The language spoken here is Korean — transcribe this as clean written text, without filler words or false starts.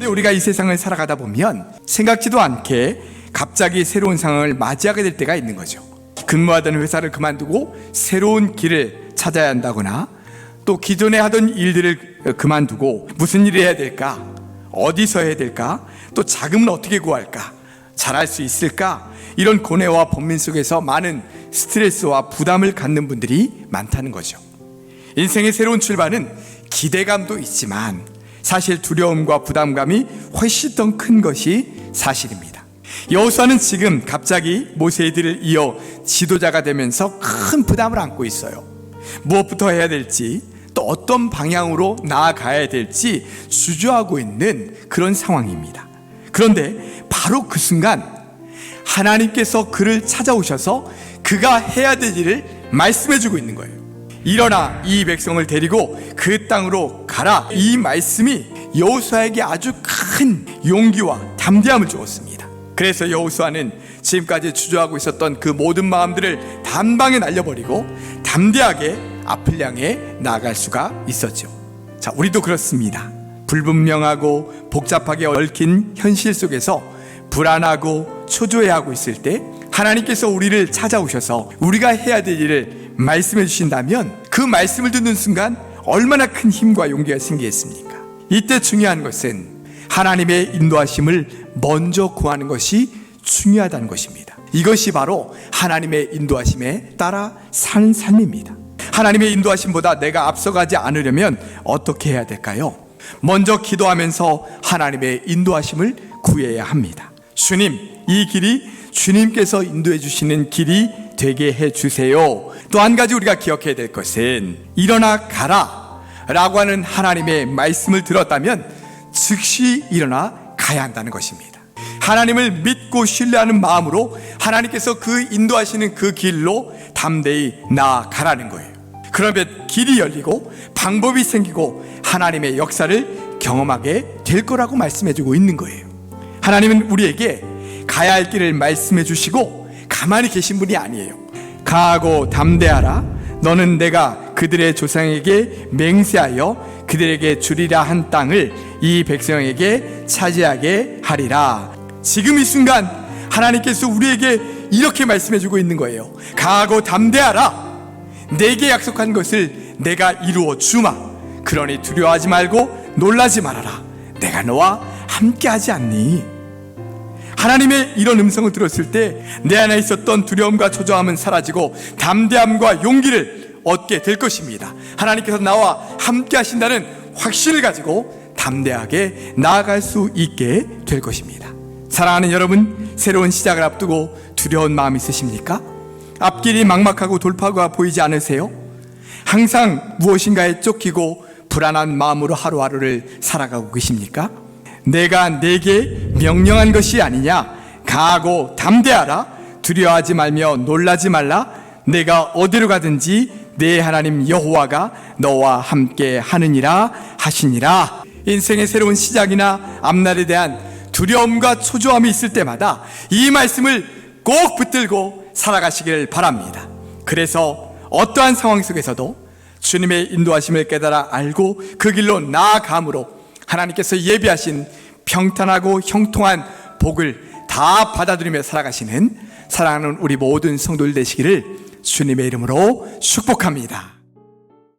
근데 우리가 이 세상을 살아가다 보면 생각지도 않게 갑자기 새로운 상황을 맞이하게 될 때가 있는 거죠. 근무하던 회사를 그만두고 새로운 길을 찾아야 한다거나, 또 기존에 하던 일들을 그만두고 무슨 일을 해야 될까, 어디서 해야 될까, 또 자금은 어떻게 구할까, 잘할 수 있을까, 이런 고뇌와 번민 속에서 많은 스트레스와 부담을 갖는 분들이 많다는 거죠. 인생의 새로운 출발은 기대감도 있지만 사실 두려움과 부담감이 훨씬 더 큰 것이 사실입니다. 여호수아는 지금 갑자기 모세들을 이어 지도자가 되면서 큰 부담을 안고 있어요. 무엇부터 해야 될지, 또 어떤 방향으로 나아가야 될지 주저하고 있는 그런 상황입니다. 그런데 바로 그 순간 하나님께서 그를 찾아오셔서 그가 해야 될 일을 말씀해 주고 있는 거예요. 일어나 이 백성을 데리고 그 땅으로 가라. 이 말씀이 여호수아에게 아주 큰 용기와 담대함을 주었습니다. 그래서 여호수아는 지금까지 주저하고 있었던 그 모든 마음들을 단방에 날려버리고 담대하게 앞을 향해 나아갈 수가 있었죠. 자, 우리도 그렇습니다. 불분명하고 복잡하게 얽힌 현실 속에서 불안하고 초조해하고 있을 때 하나님께서 우리를 찾아오셔서 우리가 해야 될 일을 말씀해 주신다면 그 말씀을 듣는 순간 얼마나 큰 힘과 용기가 생기겠습니까? 이때 중요한 것은 하나님의 인도하심을 먼저 구하는 것이 중요하다는 것입니다. 이것이 바로 하나님의 인도하심에 따라 사는 삶입니다. 하나님의 인도하심보다 내가 앞서가지 않으려면 어떻게 해야 될까요? 먼저 기도하면서 하나님의 인도하심을 구해야 합니다. 주님, 이 길이 주님께서 인도해 주시는 길이 되게 해 주세요. 또 한 가지 우리가 기억해야 될 것은 일어나 가라 라고 하는 하나님의 말씀을 들었다면 즉시 일어나 가야 한다는 것입니다. 하나님을 믿고 신뢰하는 마음으로 하나님께서 그 인도하시는 그 길로 담대히 나아가라는 거예요. 그러면 길이 열리고 방법이 생기고 하나님의 역사를 경험하게 될 거라고 말씀해 주고 있는 거예요. 하나님은 우리에게 가야 할 길을 말씀해 주시고 가만히 계신 분이 아니에요. 가하고 담대하라. 너는 내가 그들의 조상에게 맹세하여 그들에게 주리라 한 땅을 이 백성에게 차지하게 하리라. 지금 이 순간 하나님께서 우리에게 이렇게 말씀해 주고 있는 거예요. 가하고 담대하라. 내게 약속한 것을 내가 이루어 주마. 그러니 두려워하지 말고 놀라지 말아라. 내가 너와 함께하지 않니? 하나님의 이런 음성을 들었을 때 내 안에 있었던 두려움과 초조함은 사라지고 담대함과 용기를 얻게 될 것입니다. 하나님께서 나와 함께 하신다는 확신을 가지고 담대하게 나아갈 수 있게 될 것입니다. 사랑하는 여러분, 새로운 시작을 앞두고 두려운 마음 있으십니까? 앞길이 막막하고 돌파구가 보이지 않으세요? 항상 무엇인가에 쫓기고 불안한 마음으로 하루하루를 살아가고 계십니까? 내가 내게 명령한 것이 아니냐? 가하고 담대하라. 두려워하지 말며 놀라지 말라. 내가 어디로 가든지 내 하나님 여호와가 너와 함께 하느니라 하시니라. 인생의 새로운 시작이나 앞날에 대한 두려움과 초조함이 있을 때마다 이 말씀을 꼭 붙들고 살아가시길 바랍니다. 그래서 어떠한 상황 속에서도 주님의 인도하심을 깨달아 알고 그 길로 나아감으로 하나님께서 예비하신 평탄하고 형통한 복을 다 받아들이며 살아가시는 사랑하는 우리 모든 성도들 되시기를 주님의 이름으로 축복합니다.